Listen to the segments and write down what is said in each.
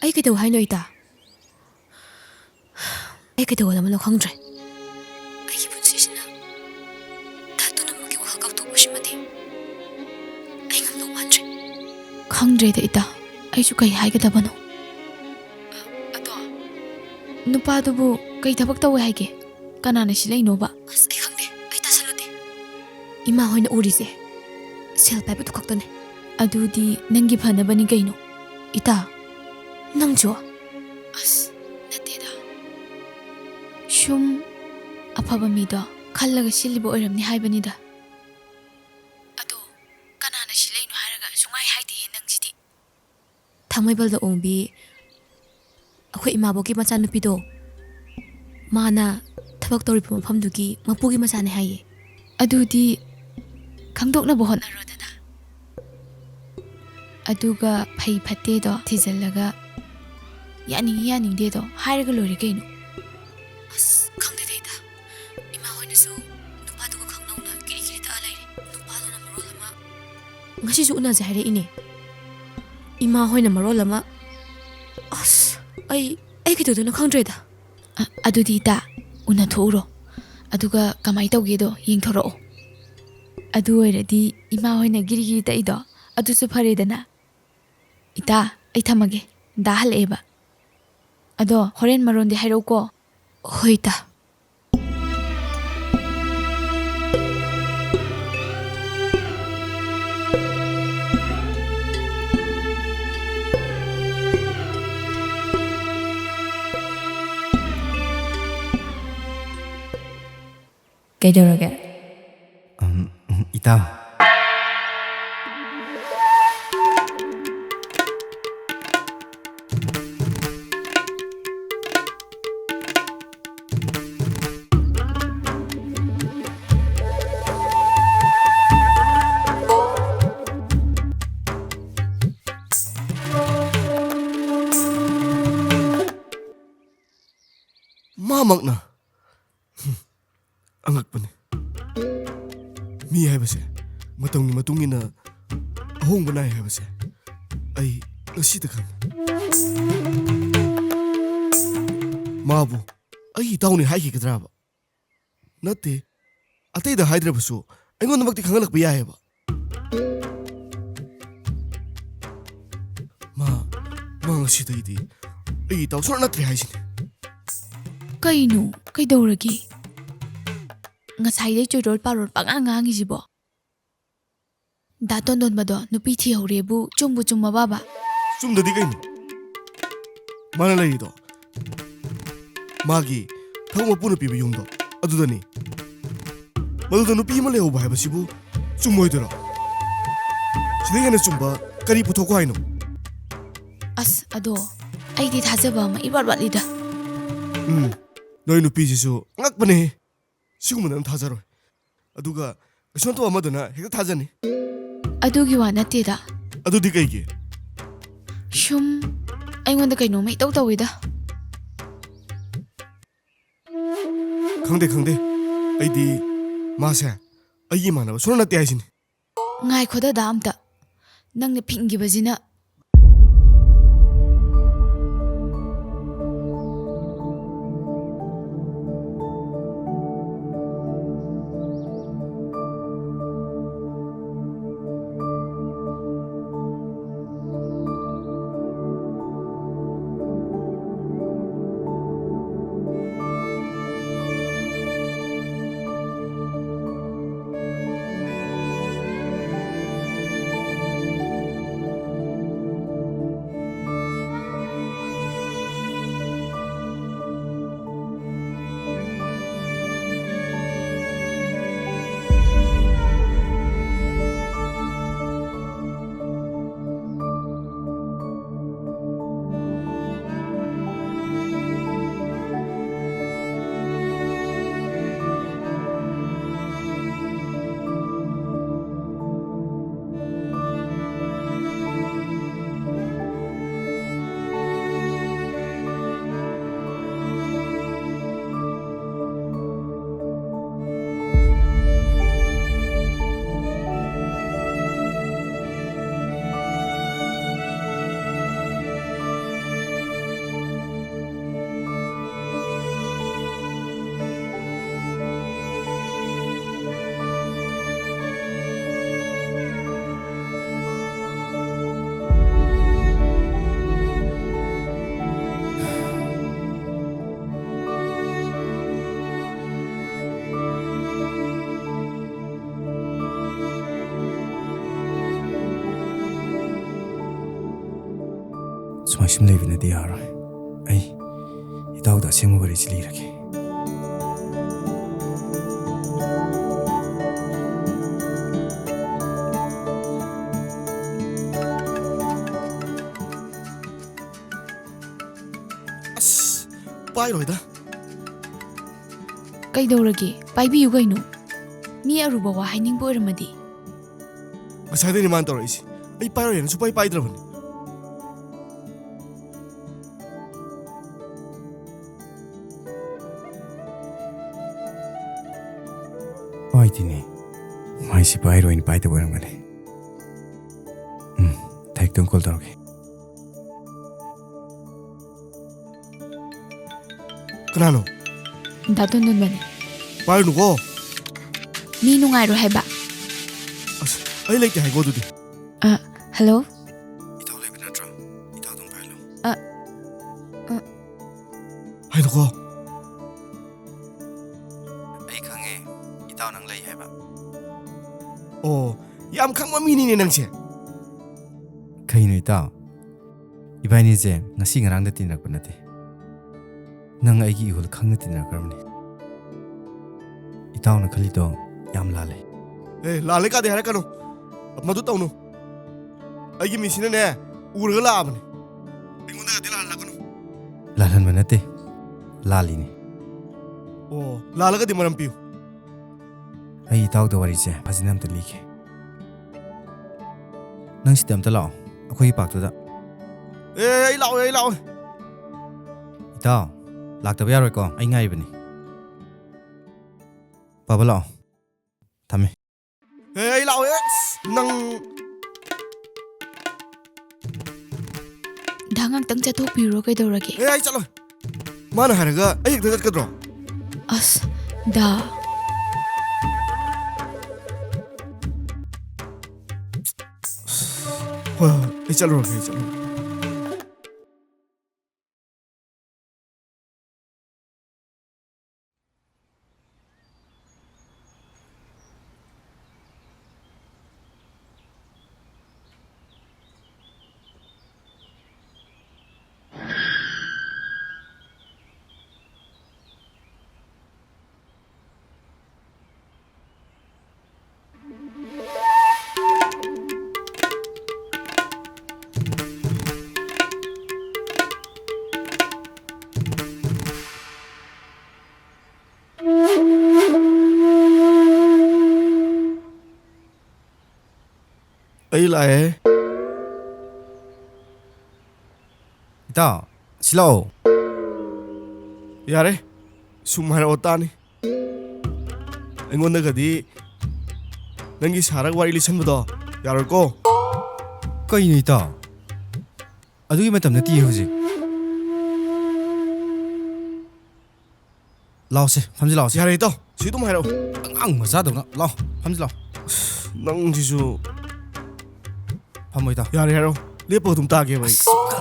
Ay kaidaw hay no ita. Ay kaidaw naman no khangdre. Ay kipunsisina. Dato na magkiwakal kautubusimati. Ay ngamno mandre. Khangdre da ita. Ay su kay hay kadaba no. Ato. Nupa dubu kay tabak tawe hay ke. Kanana silay no ba? As ay khangde. Ay tasalute. Ima hoy na urise. Sel pai butu kaktane. Adudi nangi phana bani kay no. Ita. Nangjo. As nateda. Shum afaba mido khallaga silibo oiramni haibanida. Ado kanana silay no haraga sungai haiti he nangsidi. Thamaibalda ongbi akhoi imaboki macha nupido. Mana thabak tori mafamdugi mapugi machane haye. Adudi khangdokna bohon arodana. Aduga phai phatte do thijallaga yani dedo hairaga lori kaino. As khangde deida. Ima hoinasu nupa duga khangnauna kiri ta alaire. Nupa do na marol ama. Ngasi su una jahire ine. Ima hoina marol ama. As ai kido na khangdre da. Adudi ta una thoro. Aduga kamai tawge do yengthoro. Adu oiradi ima hoina giri ta ido. Adu su phare dana. Ita ai thamage da haleba. Ado horen maron de hairo ko. Hoita. Kaidauraga? Ita. Magna angakpane mi haibase matungina ahong banai haibase ai ngasida khang mabu ai tauni haiki kadraba nate atei da haidrabasu aingon namakti khangalak ba yaheba ma ngasida idi ai taw sura natre haisine Kaino kaidauragi? Ngasai dai choidor paror pangangangi jibo. Daton don bado nupi thi horebu chumbu chumma baba. Chumdadi kaino. Mana lai do. Magi thau mapuna piba yungdo. Adudani. Maduda nupi ma leho ba haiba chumoi dero. Sidengana chumba kari puthoko haino. As ado aidi thajaba ma ibar batlida. Noi nupi jisu ngakpane sigumana thajaro aduga sonto amadana hekta thajani adugi wa nateda adudi kaigi shum aingonda kaino mai tawida khangde aidi masa ayi manaba sona nate haisini ngai khoda da amta nangne phingi bajina ꯁꯨꯝ ꯂꯩꯕꯅꯗꯤ ꯌꯥꯔꯣꯏ ꯑꯩ ꯏꯇꯥꯎꯗ ꯑꯁꯦꯡꯕ ꯋꯥꯔꯤꯁꯤ ꯂꯤꯔꯒꯦ ꯑꯁ ꯄꯥꯏꯔꯣꯏꯗ ꯀꯩꯗꯧꯔꯒꯦ ꯄꯥꯏꯕꯤꯌꯨ ꯀꯩꯅꯣ ꯃꯤ ꯑꯔꯨꯕ ꯋꯥ ꯍꯥꯏꯅꯤꯡꯕ ꯑꯣꯏꯔꯝꯃꯗꯤ ꯉꯁꯥꯏꯗꯩꯅꯤ ꯃꯥꯅ ꯇꯧꯔꯛꯏꯁꯤ ꯑꯩ ꯄꯥꯏꯔꯣꯏꯅ ꯁꯨꯡꯄꯥꯏ ꯄꯥꯏꯗ꯭ꯔꯕꯅꯤ ꯄꯥꯏꯗꯤꯅꯦ ꯃꯥꯏꯁꯤ ꯄꯥꯏꯔꯣꯏꯅ ꯄꯥꯏꯗꯕ ꯑꯣꯏꯔꯝꯒꯅꯤ ꯊꯥꯏꯛꯇꯪ ꯀꯣꯜ ꯇꯧꯔꯒꯦ ꯀꯅꯥꯅꯣ ꯗꯥꯇꯣꯟꯗꯣꯟꯕꯅꯦ ꯄꯥꯏꯔꯨꯅꯨꯀꯣ ꯃꯤ ꯅꯨꯡꯉꯥꯏꯔꯣꯏ ꯍꯥꯏꯕ ꯑꯁ ꯑꯩ ꯂꯩꯇꯦ ꯍꯥꯏꯀꯣ ꯑꯗꯨꯗꯤ ꯍꯜꯂꯣ ꯏꯇꯥꯎ ꯂꯩꯕ ꯅꯠꯇ꯭ꯔꯣ ꯏꯇꯥꯎꯗꯪ ꯄꯥꯏꯍꯜꯂꯣ ꯍꯥꯏꯅꯨꯀꯣ ꯑꯩ ꯈꯪꯉꯦ ꯏꯇꯥꯎ ꯅꯪ ꯂꯩ ꯍꯥꯏꯕ ꯑꯣ ꯌꯥꯝ ꯈꯪꯕ ꯃꯤꯅꯤꯅꯦ ꯅꯪꯁꯦ ꯀꯩꯅꯣ ꯏꯇꯥꯎ ꯏꯕꯥꯅꯤꯁꯦ ꯉꯁꯤ ꯉꯔꯥꯡꯗ ꯇꯤꯟꯅꯔꯛꯄ ꯅꯠꯇꯦ ꯅꯪ ꯑꯩꯒꯤ 이ሁꯜ ꯈꯪꯅ ꯇꯤꯟꯅꯔꯛꯈ꯭ꯔꯕꯅꯤ ꯏꯇꯥꯎꯅ ꯈꯜꯂꯤꯗꯣ ꯌꯥꯝ ꯂꯥꯜꯂꯦ ꯂꯥꯜꯂꯦ ꯀꯥꯗꯦ ꯍꯥꯏꯔꯛꯀꯅꯨ ꯃꯗꯨ ꯇꯧꯅꯨ ꯑꯩꯒꯤ ꯃꯤꯁꯤꯅꯅꯦ ꯎꯔꯒ ꯂꯥꯛꯑꯕꯅꯤ ꯑꯩꯉꯣꯟꯗꯒꯗꯤ ꯂꯥꯜꯍꯜꯂꯛꯀꯅꯨ ꯂꯥꯜꯍꯟꯕ ꯅꯠꯇꯦ ꯂꯥꯜꯂꯤꯅꯤ ꯑꯣ ꯂꯥꯜꯂꯒꯗꯤ ꯃꯔꯝ ꯄꯤꯌꯨ ꯑꯩ ꯏꯇꯥꯎꯗ ꯋꯥꯔꯤꯁꯦ ꯐꯖꯅ ꯑꯝꯇ ꯂꯤꯒꯦ ꯅꯪ ꯁꯤꯗ ꯑꯝꯇ ꯂꯥꯛꯑꯣ ꯑꯩꯈꯣꯏꯒꯤ ꯄꯥꯛꯇꯨꯗ ꯑꯩ ꯂꯥꯛꯑꯣꯏ ꯏꯇꯥꯎ ꯂꯥꯛꯇꯕ ꯌꯥꯔꯣꯏꯀꯣ ꯑꯩ ꯉꯥꯏꯔꯤꯕꯅꯤ ꯄꯥꯕ ꯂꯥꯛꯑꯣ ꯊꯝꯃꯦ ꯑꯩ ꯂꯥꯛꯑꯣꯏ ꯅꯪ ꯗꯥ ꯉꯥꯛꯇꯪ ꯆꯠꯊꯣꯛꯄꯤꯔꯣ ꯀꯩꯗꯧꯔꯒꯦ ꯑꯩ ꯆꯠꯂꯣꯏ ꯃꯥꯅ ꯍꯥꯏꯔꯒ ꯑꯩ ꯍꯦꯛꯇ ꯆꯠꯀꯗ꯭ꯔꯣ ꯑꯁ ꯗꯥ ꯍꯣꯏ ꯑꯩ ꯆꯠꯂꯨꯔꯒꯦ ꯑꯩ ꯂꯥꯛꯑꯦ ꯏꯇꯥꯎ ꯁꯤ ꯂꯥꯛꯑꯣ ꯌꯥꯔꯦ ꯁꯨꯝ ꯍꯥꯏꯔꯛꯑꯣ ꯇꯥꯅꯤ ꯑꯩꯉꯣꯟꯗꯒꯗꯤ ꯅꯪꯒꯤ ꯁꯥꯔꯒ ꯋꯥꯔꯤ ꯂꯤꯁꯟꯕꯗꯣ ꯌꯥꯔꯣꯏꯀꯣ ꯀꯩꯅꯣ ꯏꯇꯥꯎ ꯑꯗꯨꯒꯤ ꯃꯇꯝ ꯅꯠꯇꯦ ꯍꯧꯖꯤꯛ ꯂꯥꯛꯑꯣꯁꯦ ꯐꯝꯖꯤ ꯂꯥꯛꯑꯣꯁꯦ ꯌꯥꯔꯦ ꯏꯇꯥꯎ ꯁꯤ ꯑꯗꯨꯝ ꯍꯥꯏꯔꯛꯑꯣ ꯑꯉꯥꯡ ꯃꯆꯥꯗꯧꯅ ꯂꯥꯛꯑꯣ ꯐꯝꯖꯤ ꯂꯥꯛꯑꯣ ꯅꯪꯁꯤꯁꯨ ꯐꯝꯃꯣ ꯏꯇꯥꯎ ꯌꯥꯔꯦ ꯍꯥꯏꯔꯛꯑꯣ ꯂꯦꯞꯄꯒ ꯑꯗꯨꯝ ꯇꯥꯒꯦꯕ ꯑꯩ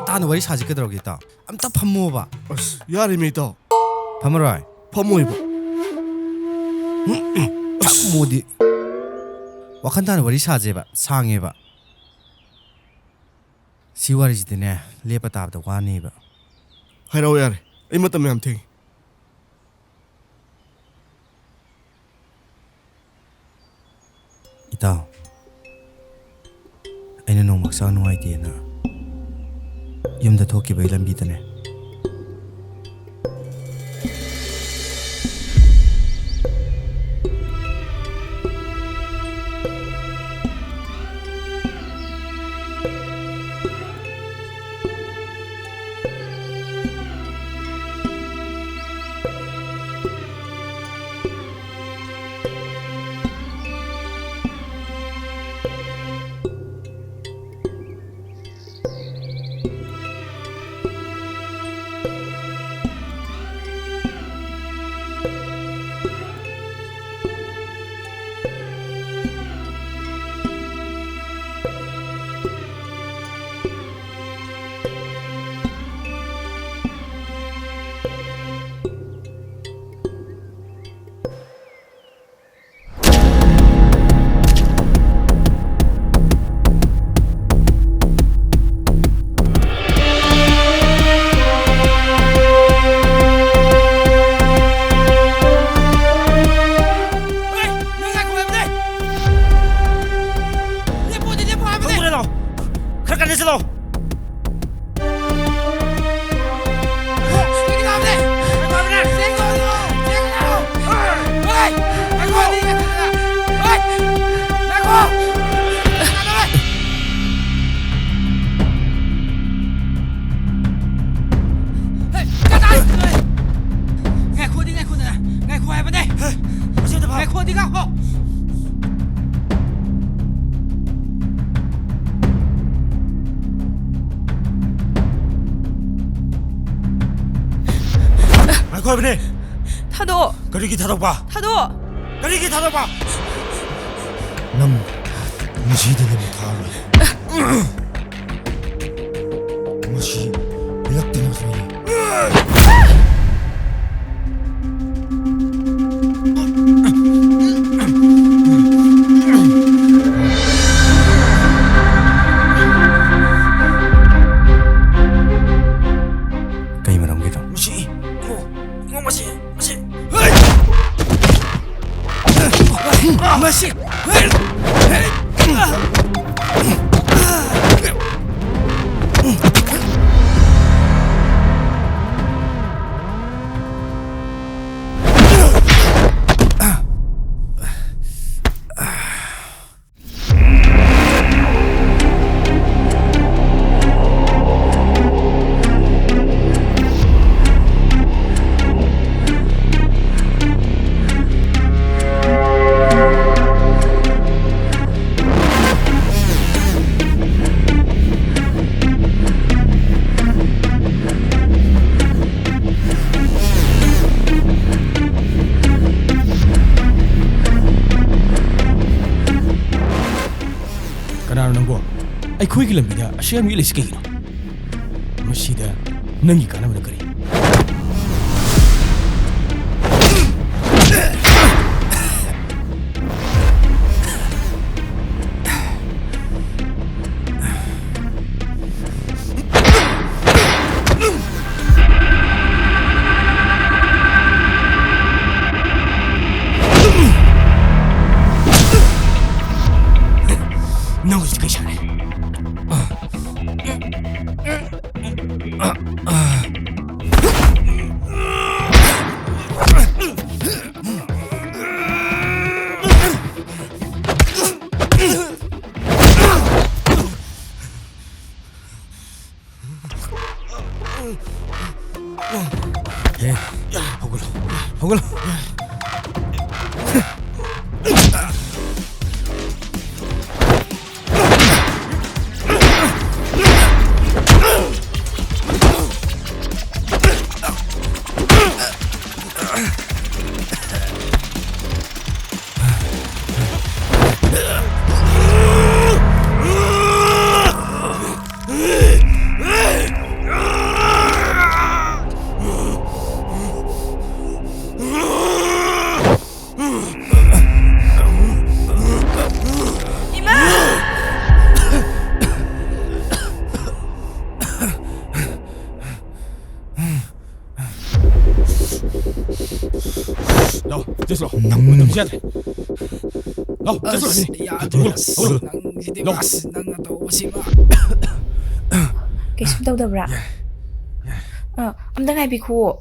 ꯇꯥꯅ ꯋꯥꯔꯤ ꯁꯥꯁꯤ ꯀꯩꯗꯧꯔꯒꯦ ꯏꯇꯥꯎ ꯑꯝꯇ ꯐꯝꯃꯣꯕ ꯑꯁ ꯌꯥꯔꯤꯃꯦ ꯏꯇꯥꯎ ꯐꯝꯃꯔꯣꯏ ꯐꯝꯃꯣꯏꯕ ꯐꯝꯃꯣꯗꯤ ꯋꯥꯈꯜ ꯇꯥꯅ ꯋꯥꯔꯤ ꯁꯥꯖꯦꯕ ꯁꯥꯡꯉꯦꯕ ꯁꯤ ꯋꯥꯔꯤꯁꯤꯗꯤꯅꯦ ꯂꯦꯞꯄ ꯇꯥꯕꯗ ꯋꯥꯅꯦꯕ ꯍꯥꯏꯔꯛꯑꯣ ꯌꯥꯔꯦ ꯑꯩ ꯃꯇꯝ ꯌꯥꯝ ꯊꯦꯡꯉꯤ ꯏꯇꯥꯎ ꯑꯩꯅ ꯅꯣꯡꯃ ꯍꯛꯆꯥꯡ ꯅꯨꯡꯉꯥꯏꯇꯦꯅ ꯌꯨꯝꯗ ꯊꯣꯛꯈꯤꯕꯒꯤ ꯂꯝꯕꯤꯗꯅꯦ 나가네 줘. Khoai bên đây. Thado. Cái gì thado ba? Thado. Cái gì thado ba? Nam, gì đây là một thao rồi. Gì? Lắc tên nó rồi. Cái mà làm cái đó? Gì? Masih. Khôi cái làm gì đó, share mỹ lịch cái gì đó, mà xí đó, nâng gì cả nó mà được cái. Nâng gì cái gì này? Hogol. 됐어. 너무 시작해. 됐어. Kaysa daw bra. Amda ngay biku.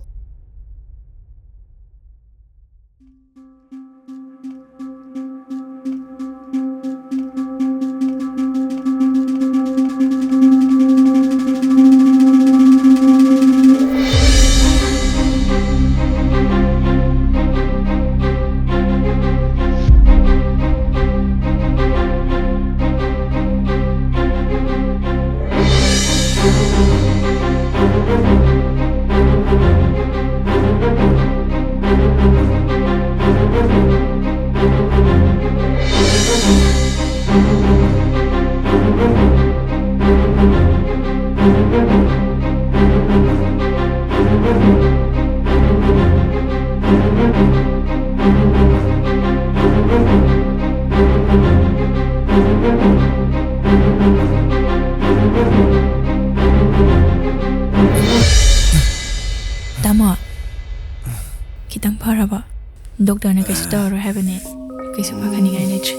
Kitang para ba? Doktor na kaysa tawaro hebben eh. Kaysa pa kaningay na siya.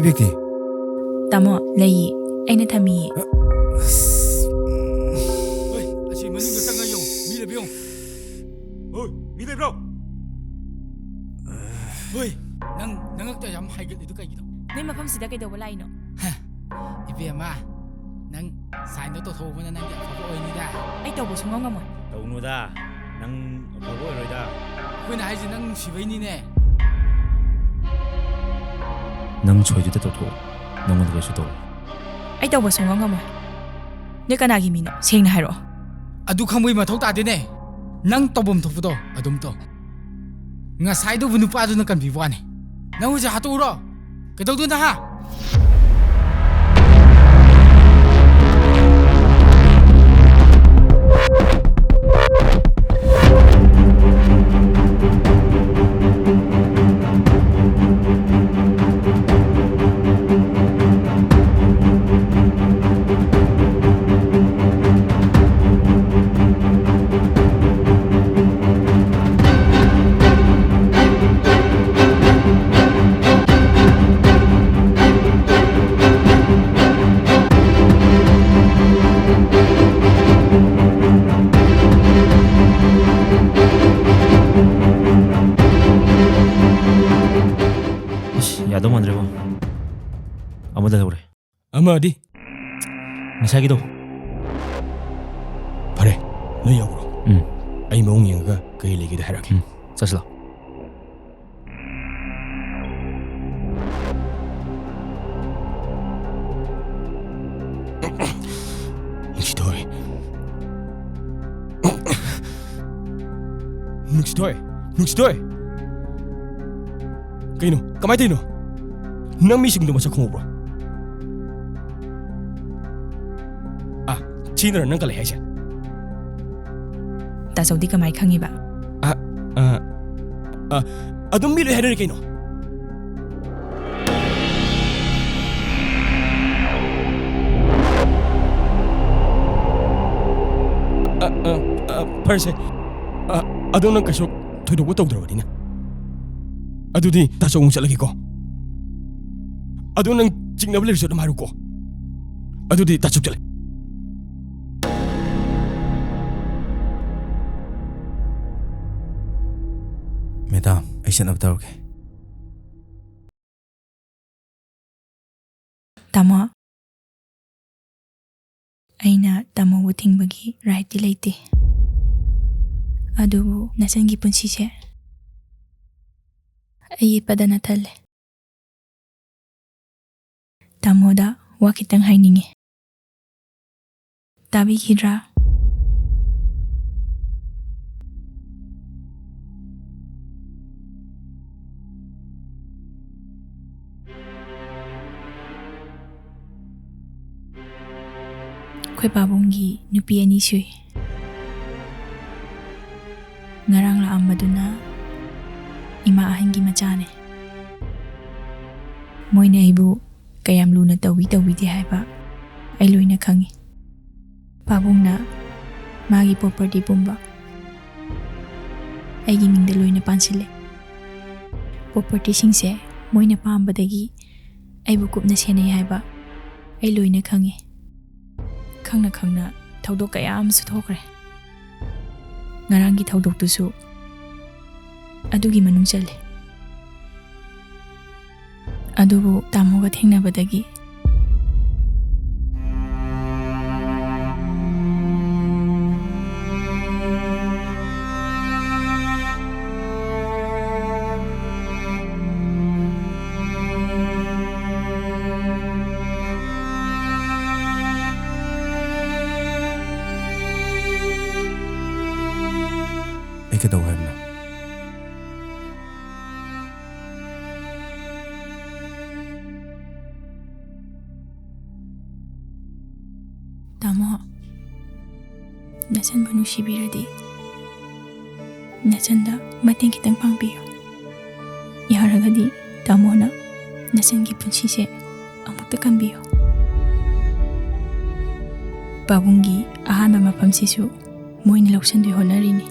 ꯕꯦꯛꯇꯤ ꯇꯥꯃꯣ ꯂꯩꯌꯦ ꯑꯩꯅ ꯊꯝꯃꯤꯌꯦ ꯍꯣꯏ ꯑꯁꯤ ꯃꯅꯨꯡꯗ ꯆꯪꯉ ꯌꯦꯡꯉꯨ ꯃꯤ ꯂꯩꯕ ꯌꯦꯡꯉꯨ ꯍꯣꯏ ꯃꯤ ꯂꯩꯕ꯭ꯔꯣ ꯍꯣꯏ ꯅꯉꯛꯇ ꯌꯥꯝ ꯍꯥꯏꯒꯠꯂꯤꯗꯨ ꯀꯩꯒꯤꯅꯣ ꯅꯣꯏ ꯃꯐꯝꯁꯤꯗ ꯀꯩꯗꯧꯕ ꯂꯥꯛꯏꯅꯣ 이베마 ꯅꯪ 사인도 ꯇꯧꯊꯣꯛꯎꯕꯅ ꯅꯪꯒꯤ ꯑꯐꯕ ꯑꯣꯏꯅꯤꯗ ꯑꯩ ꯇꯧꯕ ꯁꯨꯡꯉꯝ ꯉꯝꯃꯣꯏ ꯇꯧꯅꯨꯗ ꯅꯪ ꯑꯐꯕ ꯑꯣꯏꯔꯣꯏꯗ ꯑꯩꯈꯣꯏꯅ ꯍꯥꯏꯁꯤ ꯅꯪ ꯅꯨꯡꯁꯤꯕꯩꯅꯤꯅꯦ ꯅꯪ ꯁꯣꯏꯗꯨꯗ ꯇꯧꯊꯣꯛꯑꯣ ꯅꯪꯉꯣꯟꯗ ꯀꯩꯁꯨ ꯇꯧꯔꯣꯏ ꯑꯩ ꯇꯧꯕ ꯁꯨꯡꯉꯝ ꯉꯝꯃꯣꯏ ꯅꯣꯏ ꯀꯅꯥꯒꯤ ꯃꯤꯅꯣ ꯁꯦꯡꯅ ꯍꯥꯏꯔꯛꯑꯣ ꯑꯗꯨ ꯈꯪꯕꯩ ꯃꯊꯧ ꯇꯥꯗꯦꯅꯦ ꯅꯪ ꯇꯧꯐꯝ ꯊꯣꯛꯄꯗꯣ ꯑꯗꯨꯝ ꯇꯧ ꯉꯁꯥꯏꯗꯨꯕꯨ ꯅꯨꯄꯥꯗꯨꯅ ꯀꯟꯕꯤꯕ ꯋꯥꯅꯤ ꯅꯪ ꯍꯧꯖꯤꯛ ꯍꯥꯠꯇꯣꯛꯎꯔꯣ ꯀꯩꯗꯧꯗꯣꯏꯅꯣ ꯍꯥ 야도 만들고 아무데나 그래 ꯑꯃꯗꯤ ꯉꯁꯥꯏꯒꯤꯗꯣ ꯐꯔꯦ ꯅꯣꯏ ꯌꯧꯔꯣ ꯑꯩ ꯃꯑꯣꯡ ꯌꯦꯡꯉꯒ ꯀꯩ ꯂꯩꯒꯦꯗ ꯍꯥꯏꯔꯛꯀꯦ ꯆꯠꯁꯤ ꯂꯥꯎ ꯅꯨꯡꯁꯤꯊꯣꯏ ꯀꯩꯅꯣ ꯀꯃꯥꯏ ꯇꯧꯔꯤꯅꯣ ꯅꯪ ꯃꯤꯁꯤꯡꯗꯣ ꯃꯁꯛ ꯈꯪꯍꯧꯕ꯭ꯔꯣ ꯁꯤꯅꯔ ꯅꯪ ꯀꯜꯂꯦ ꯍꯥꯏꯁꯦ ꯇꯥꯆꯧꯗꯤ ꯀꯃꯥꯏ ꯈꯪꯉꯤꯕ ꯑꯗꯨꯝ ꯃꯤ ꯂꯣꯏ ꯍꯥꯏꯅꯔꯤ ꯀꯩꯅꯣ ꯐꯔꯁꯦ ꯑꯗꯣ ꯅꯪ ꯀꯩꯁꯨ ꯊꯣꯏꯗꯣꯛꯄ ꯇꯧꯗ꯭ꯔꯕꯅꯤꯅ ꯑꯗꯨꯗꯤ ꯇꯥꯆꯧ ꯑꯃꯨꯛ ꯆꯠꯂꯒꯦꯀꯣ ꯑꯗꯣ ꯅꯪ ꯆꯤꯡꯅꯕ ꯂꯩꯔꯁꯨ ꯑꯗꯨꯝ ꯍꯥꯏꯔꯨꯀꯣ ꯑꯗꯨꯗꯤ ꯇꯥꯆꯧ ꯆꯠꯂꯦ ꯃꯦꯗꯥꯝ ꯑꯩ ꯆꯠꯅꯕ ꯇꯧꯔꯒꯦ ꯇꯥꯃꯣ ꯑꯩꯅ ꯇꯥꯃꯣꯕꯨ ꯊꯤꯡꯕꯒꯤ ꯔꯥꯏꯠꯇꯤ ꯂꯩꯇꯦ ꯑꯗꯨꯕꯨ ꯅꯆꯟꯒꯤ ꯄꯨꯟꯁꯤꯁꯦ ꯑꯩ ꯌꯦꯠꯄꯗꯅ ꯊꯜꯂꯦ ꯇꯥꯃꯣꯗ ꯋꯥ ꯈꯤꯇꯪ ꯍꯥꯏꯅꯤꯡꯉꯦ ꯇꯥꯕꯤꯈꯤꯗ꯭ꯔꯥ ꯑꯩꯈꯣꯏ ꯄꯥꯕꯨꯡꯒꯤ ꯅꯨꯄꯤ ꯑꯅꯤ ꯁꯨꯏ ꯉꯔꯥꯡ ꯂꯥꯛꯑꯝꯕꯗꯨꯅ ꯏꯃꯥ ꯑꯍꯟꯒꯤ ꯃꯆꯥꯅꯦ ꯃꯣꯏꯅ ꯑꯩꯕꯨ ꯀꯌꯥꯝ ꯂꯨꯅ ꯇꯧꯕꯤꯗꯦ ꯍꯥꯏꯕ ꯑꯩ ꯂꯣꯏꯅ ꯈꯪꯉꯤ ꯄꯥꯕꯨꯡꯅ ꯃꯥꯒꯤ ꯄ꯭ꯔꯣꯄꯔꯇꯤ ꯄꯨꯝꯕ ꯑꯩꯒꯤ ꯃꯤꯡꯗ ꯂꯣꯏꯅ ꯄꯥꯟꯁꯤꯜꯂꯦ ꯄ꯭ꯔꯣꯄꯔꯇꯤꯁꯤꯡꯁꯦ ꯃꯣꯏꯅ ꯄꯥꯝꯕꯗꯒꯤ ꯑꯩꯕꯨ ꯀꯨꯞꯅ ꯁꯦꯟꯅꯩ ꯍꯥꯏꯕ ꯑꯩ ꯂꯣꯏꯅ ꯈꯪꯉꯤ ꯈꯪꯅ ꯈꯪꯅ ꯊꯧꯗꯣꯛ ꯀꯌꯥ ꯑꯃꯁꯨ ꯊꯣꯛꯈ꯭ꯔꯦ ꯉꯔꯥꯡꯒꯤ ꯊꯧꯗꯣꯛꯇꯨꯁꯨ ꯑꯗꯨꯒꯤ ꯃꯅꯨꯡ ꯆꯜꯂꯤ ꯑꯗꯨꯕꯨ ꯇꯥꯃꯣꯒ ꯊꯦꯡꯅꯕꯗꯒꯤ ꯑꯩ ꯀꯩꯗꯧ ꯍꯥꯏꯕꯅꯣ ꯇꯥꯃꯣ ꯅꯆꯟꯕꯨ ꯅꯨꯡꯁꯤꯕꯤꯔꯗꯤ ꯅꯆꯟꯗ ꯃꯇꯦꯡ ꯈꯤꯇꯪ ꯄꯥꯡꯕꯤꯌꯨ ꯌꯥꯔꯒꯗꯤ ꯇꯥꯃꯣꯅ ꯅꯆꯟꯒꯤ ꯄꯨꯟꯁꯤꯁꯦ ꯑꯃꯨꯛꯇ ꯀꯟꯕꯤꯌꯨ ꯄꯥꯕꯨꯡꯒꯤ ꯑꯍꯥꯟꯕ ꯃꯐꯝꯁꯤꯁꯨ ꯃꯣꯏꯅ ꯂꯧꯁꯤꯟꯗꯣꯏ ꯍꯣꯠꯅꯔꯤꯅꯤ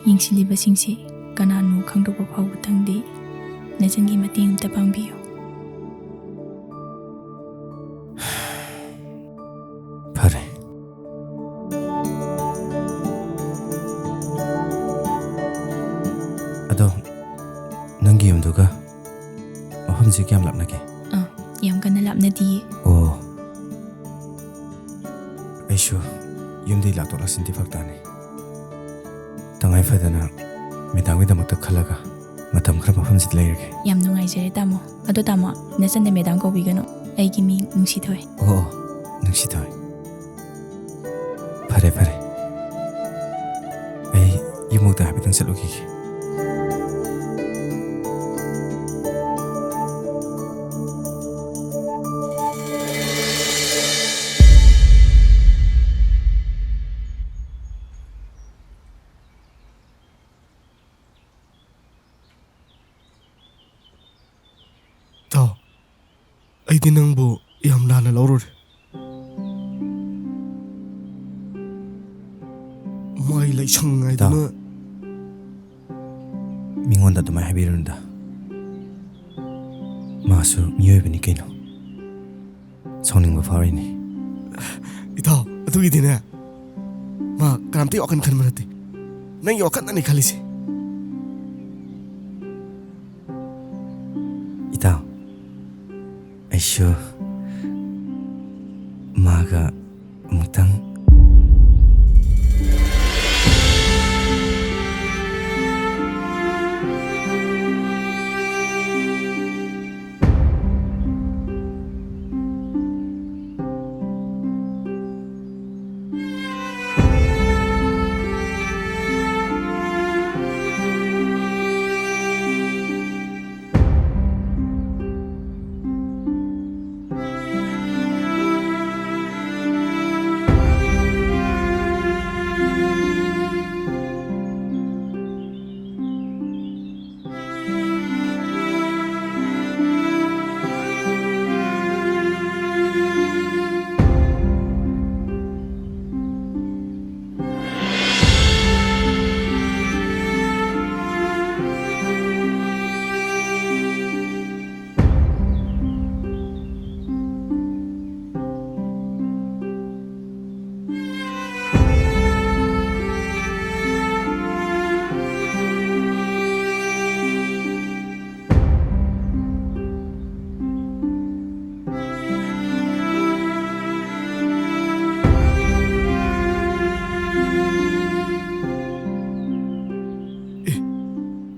ꯌꯦꯡꯁꯤꯜꯂꯤꯕꯁꯤꯡꯁꯤ ꯀꯅꯥꯅꯣ ꯈꯪꯗꯣꯛꯄ ꯐꯥꯎꯕꯇꯪꯗꯤ ꯅꯆꯟꯒꯤ ꯃꯇꯦꯡ ꯑꯝꯇ ꯄꯥꯡꯕꯤꯌꯨ. ꯐꯔꯦ. ꯑꯗꯣ ꯅꯪꯒꯤ ꯌꯨꯝꯗꯨꯒ ꯃꯐꯝꯁꯤ ꯀꯌꯥꯝ ꯂꯥꯞꯅꯒꯦ? ꯌꯥꯝ ꯀꯟꯅ ꯂꯥꯞꯅꯗꯤꯌꯦ. ꯑꯣ. ꯑꯩꯁꯨ ꯌꯨꯝꯗꯒꯤ ꯂꯥꯛꯊꯣꯛ ꯂꯥꯛꯁꯤꯟꯗꯤ ꯐꯔꯛ ꯇꯥꯅꯤ. ꯇꯉꯥꯏ ꯐꯗꯅ ꯃꯦꯗꯥꯝꯒꯤꯗꯃꯛꯇ ꯈꯜꯂꯒ ꯃꯇꯝ ꯈꯔ ꯃꯐꯝꯁꯤꯗ ꯂꯩꯔꯒꯦ. ꯌꯥꯝ ꯅꯨꯡꯉꯥꯏꯖꯔꯦ ꯇꯥꯃꯣ. ꯑꯗꯣ ꯇꯥꯃꯣ, ꯅꯆꯟꯗ ꯃꯦꯗꯥꯝ ꯀꯧꯕꯤꯒꯅꯨ. ꯑꯩꯒꯤ ꯃꯤꯡ ꯅꯨꯡꯁꯤꯊꯣꯏ. ꯑꯣ, ꯅꯨꯡꯁꯤꯊꯣꯏ. ꯐꯔꯦ ꯐꯔꯦ. ꯑꯩ ꯌꯨꯝꯃꯛꯇ ꯍꯥꯏꯐꯦꯠꯇꯪ ꯆꯠꯂꯨꯈꯤꯒꯦ. ꯏꯇꯥꯎ, ꯑꯩꯗꯤ ꯅꯪꯕꯨ ꯌꯥꯝ ꯂꯥꯟꯅ ꯂꯧꯔꯨꯔꯦ. ꯃꯥꯏ ꯂꯩꯁꯪꯉꯥꯏꯗꯨꯅ. ꯃꯤꯉꯣꯟꯗ ꯑꯗꯨꯃꯥꯏꯅ ꯍꯥꯏꯕꯤꯔꯨꯅꯨꯗ. ꯃꯥꯁꯨ ꯃꯤꯑꯣꯏꯕꯅꯤ ꯀꯩꯅꯣ. ꯁꯥꯎꯅꯤꯡꯕ ꯐꯥꯎꯔꯤꯅꯤ. ꯏꯇꯥꯎ, ꯑꯗꯨꯒꯤꯗꯤꯅꯦ, ꯃꯥ ꯀꯅꯥꯝꯇ ꯋꯥꯈꯜ ꯈꯟꯕ ꯅꯠꯇꯦ. ꯅꯪꯒꯤ ꯋꯥꯈꯜꯗꯅꯤ ꯈꯜꯂꯤꯁꯦ. ꯏꯇꯥꯎ, ꯑꯩꯁꯨ 마가 묵당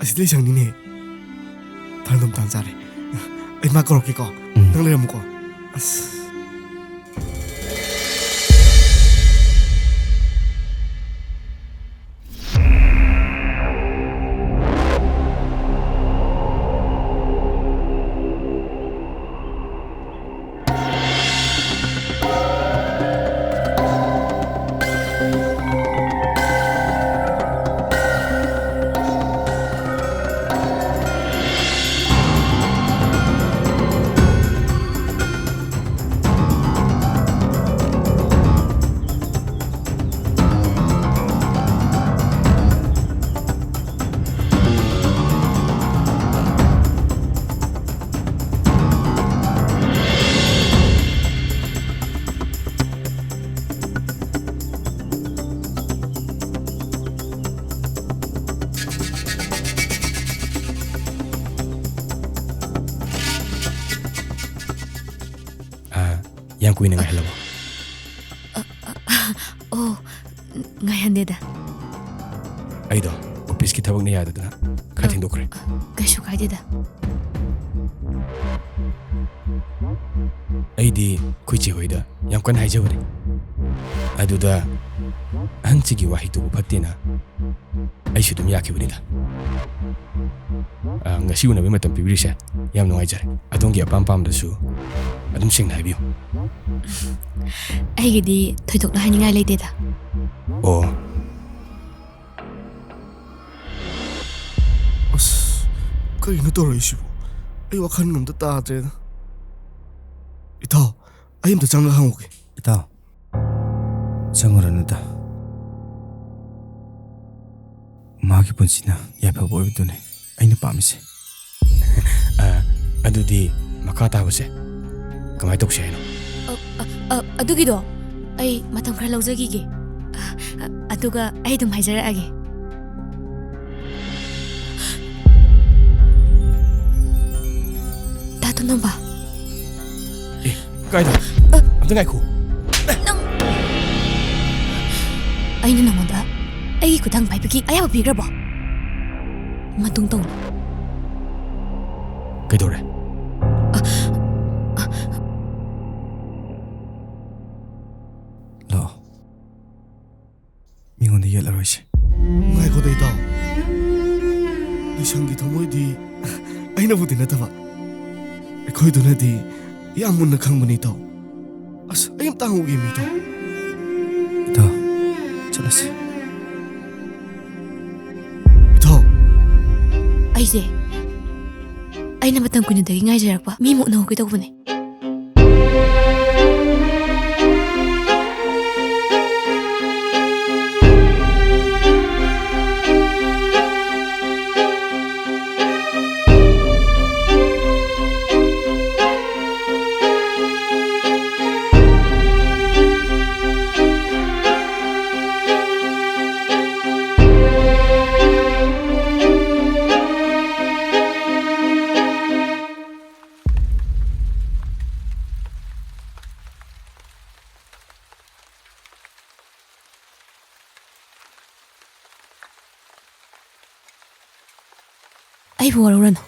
ꯑꯁꯤꯗꯩ ꯁꯪꯅꯤꯅꯦ. ꯊꯥꯡꯗꯝ ꯇꯥꯟ ꯆꯥꯔꯦ. ꯑꯩ ꯃꯥ ꯀꯧꯔꯛꯀꯦꯀꯣ. ꯅꯪ ꯂꯩꯔꯝꯃꯨꯀꯣ. ꯑꯁ. ꯌꯥꯝ ꯀꯨꯏꯅ ꯉꯥꯏꯍꯜꯂꯕꯣ? ꯉꯥꯏꯍꯟꯗꯦꯗ. ꯑꯩꯗꯣ ꯑꯣꯐꯤꯁꯀꯤ ꯊꯕꯛꯅ ꯌꯥꯗꯗꯅ ꯈꯔ ꯊꯦꯡꯗꯣꯛꯈ꯭ꯔꯦ. ꯀꯩꯁꯨ ꯀꯥꯏꯗꯦꯗ. ꯑꯩꯗꯤ ꯑꯩꯈꯣꯏ ꯆꯦ ꯍꯣꯏꯗ ꯌꯥꯝ ꯀꯟꯅ ꯍꯥꯏꯖꯕꯅꯦ. ꯑꯗꯨꯗ ꯑꯍꯟꯁꯤꯒꯤ ꯋꯥꯍꯩꯇꯨꯕꯨ ꯐꯠꯇꯦꯅ ꯑꯩꯁꯨ ꯑꯗꯨꯝ ꯌꯥꯈꯤꯕꯅꯤꯗ. ꯉꯁꯤ ꯎꯅꯕꯩ ꯃꯇꯝ ꯄꯤꯕꯤꯔꯤꯁꯦ ꯌꯥꯝ ꯅꯨꯡꯉꯥꯏꯖꯔꯦ. ꯑꯗꯣꯝꯒꯤ ꯑꯄꯥꯝ ꯄꯥꯝꯗꯁꯨ ꯑꯗꯨꯝ ꯁꯦꯡꯅ ꯍꯥꯏꯕꯤꯌꯨ. ꯑꯩꯒꯤꯗꯤ ꯊꯣꯏꯗꯣꯛꯅ ꯍꯥꯏꯅꯤꯡꯉꯥꯏ ꯂꯩꯇꯦꯗ. ꯑꯣ. ꯑꯁ, ꯀꯔꯤꯅꯣ ꯇꯧꯔꯛꯏꯁꯤꯕꯨ? ꯑꯩ ꯋꯥꯈꯜ ꯑꯝꯇ ꯇꯥꯗ꯭ꯔꯦꯗ. ꯏꯇꯥꯎ, ꯑꯩ ꯑꯝꯇ ꯆꯪꯉꯒ ꯍꯪꯉꯨꯒꯦ. ꯏꯇꯥꯎ, ꯆꯪꯉꯨꯔꯅꯨꯗ. ꯃꯥꯒꯤ ꯄꯨꯟꯁꯤꯅ ꯌꯥꯏꯐꯕ ꯑꯣꯏꯕꯗꯨꯅꯦ ꯑꯩꯅ ꯄꯥꯝꯃꯤꯁꯦ. ꯑꯗꯨꯗꯤ ꯃꯈꯥ ꯇꯥꯕꯁꯦ ꯀꯃꯥꯏ ꯇꯧꯁꯦ ꯍꯥꯏꯅꯣ? ꯑꯗꯨꯒꯤꯗꯣ ꯑꯩ ꯃꯇꯝ ꯈꯔ ꯂꯧꯖꯈꯤꯒꯦ. ꯑꯗꯨꯒ ꯑꯩ ꯑꯗꯨꯝ ꯍꯥꯏꯖꯔꯛꯑꯒꯦ. ꯇꯥꯇꯣꯅꯝꯕ. ꯀꯥꯏꯗ? ꯑꯝꯇ ꯉꯥꯏꯈꯣ. ꯑꯩꯅ ꯅꯉꯣꯟꯗ ꯑꯩꯒꯤ ꯈꯨꯊꯥꯡ ꯄꯥꯏꯕꯒꯤ ꯑꯌꯥꯕ ꯄꯤꯈ꯭ꯔꯕꯣ? ꯃꯇꯨꯡ ꯇꯧꯅꯨ. ꯀꯩꯗꯧꯔꯦ? ꯂꯥꯛꯑꯣ. ꯃꯤꯉꯣꯟꯗ ꯌꯦꯠꯂꯔꯣꯏꯁꯦ. ꯉꯥꯏꯈꯣꯗ ꯏꯇꯥꯎ. ꯂꯤꯁꯪꯒꯤ ꯊꯃꯣꯏꯗꯤ ꯑꯩꯅꯕꯨꯗꯤ ꯅꯠꯇꯕ, ꯑꯩꯈꯣꯏꯗꯨꯅꯗꯤ ꯌꯥꯝ ꯃꯨꯟꯅ ꯈꯪꯕꯅꯤ ꯏꯇꯥꯎ. ꯑꯁ ꯑꯩ ꯑꯝꯇ ꯍꯪꯉꯨꯒꯦ ꯏꯇꯥꯎ. ꯏꯇꯥꯎ, ꯆꯠꯂꯁꯤ. ꯏꯇꯥꯎ. ꯑꯩꯅ ꯃꯇꯝ ꯀꯨꯏꯅꯗꯒꯤ ꯉꯥꯏꯖꯔꯛꯄ ꯃꯤꯃꯨꯛ ꯎꯅꯍꯧꯒꯦ ꯇꯧꯕꯅꯦ. ꯑꯩꯕꯨ ꯋꯥꯔꯧꯔꯅꯨ.